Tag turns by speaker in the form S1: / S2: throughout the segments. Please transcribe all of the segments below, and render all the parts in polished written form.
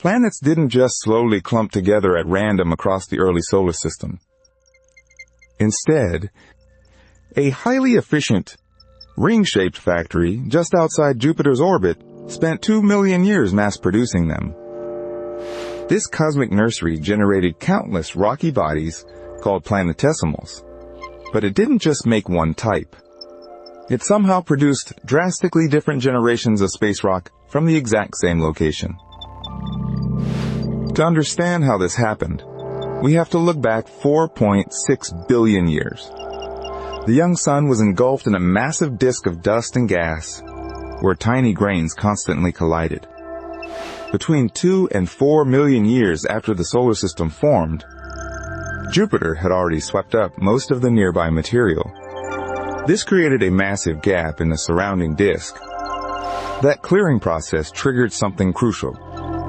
S1: Planets didn't just slowly clump together at random across the early solar system. Instead, a highly efficient, ring-shaped factory just outside Jupiter's orbit spent 2 million years mass-producing them. This cosmic nursery generated countless rocky bodies called planetesimals. But it didn't just make one type. It somehow produced drastically different generations of space rock from the exact same location. To understand how this happened, we have to look back 4.6 billion years. The young sun was engulfed in a massive disk of dust and gas, where tiny grains constantly collided. Between 2 and 4 million years after the solar system formed, Jupiter had already swept up most of the nearby material. This created a massive gap in the surrounding disk. That clearing process triggered something crucial,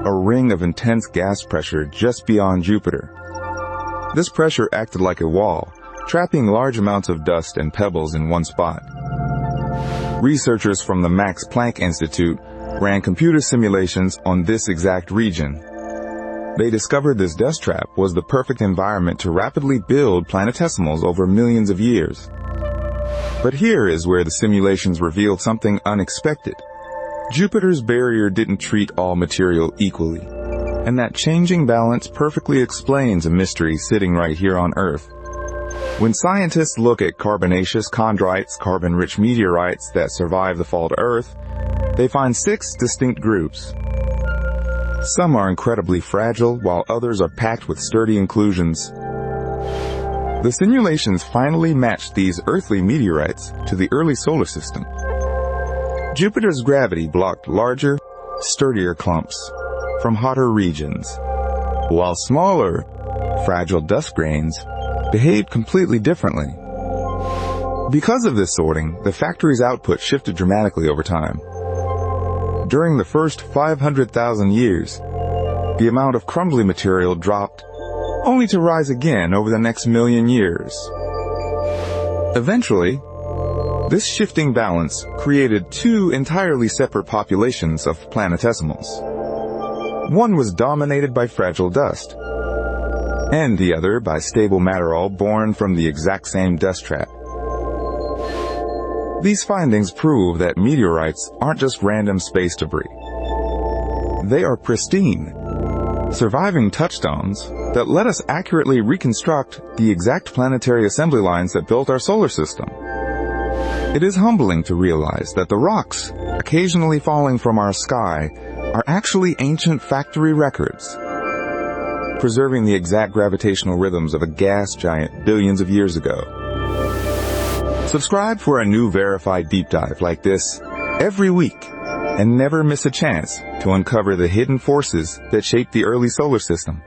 S1: a ring of intense gas pressure just beyond Jupiter. This pressure acted like a wall, trapping large amounts of dust and pebbles in one spot. Researchers from the Max Planck Institute ran computer simulations on this exact region. They discovered this dust trap was the perfect environment to rapidly build planetesimals over millions of years. But here is where the simulations revealed something unexpected. Jupiter's barrier didn't treat all material equally, and that changing balance perfectly explains a mystery sitting right here on Earth. When scientists look at carbonaceous chondrites, carbon-rich meteorites that survive the fall to Earth, they find 6 distinct groups. Some are incredibly fragile, while others are packed with sturdy inclusions. The simulations finally matched these earthly meteorites to the early solar system. Jupiter's gravity blocked larger, sturdier clumps from hotter regions, while smaller, fragile dust grains behaved completely differently. Because of this sorting, the factory's output shifted dramatically over time. During the first 500,000 years, the amount of crumbly material dropped, only to rise again over the next million years. Eventually, this shifting balance created 2 entirely separate populations of planetesimals. One was dominated by fragile dust, and the other by stable matter all born from the exact same dust trap. These findings prove that meteorites aren't just random space debris. They are pristine, surviving touchstones that let us accurately reconstruct the exact planetary assembly lines that built our solar system. It is humbling to realize that the rocks occasionally falling from our sky are actually ancient factory records, preserving the exact gravitational rhythms of a gas giant billions of years ago. Subscribe for a new verified deep dive like this every week, and never miss a chance to uncover the hidden forces that shape the early solar system.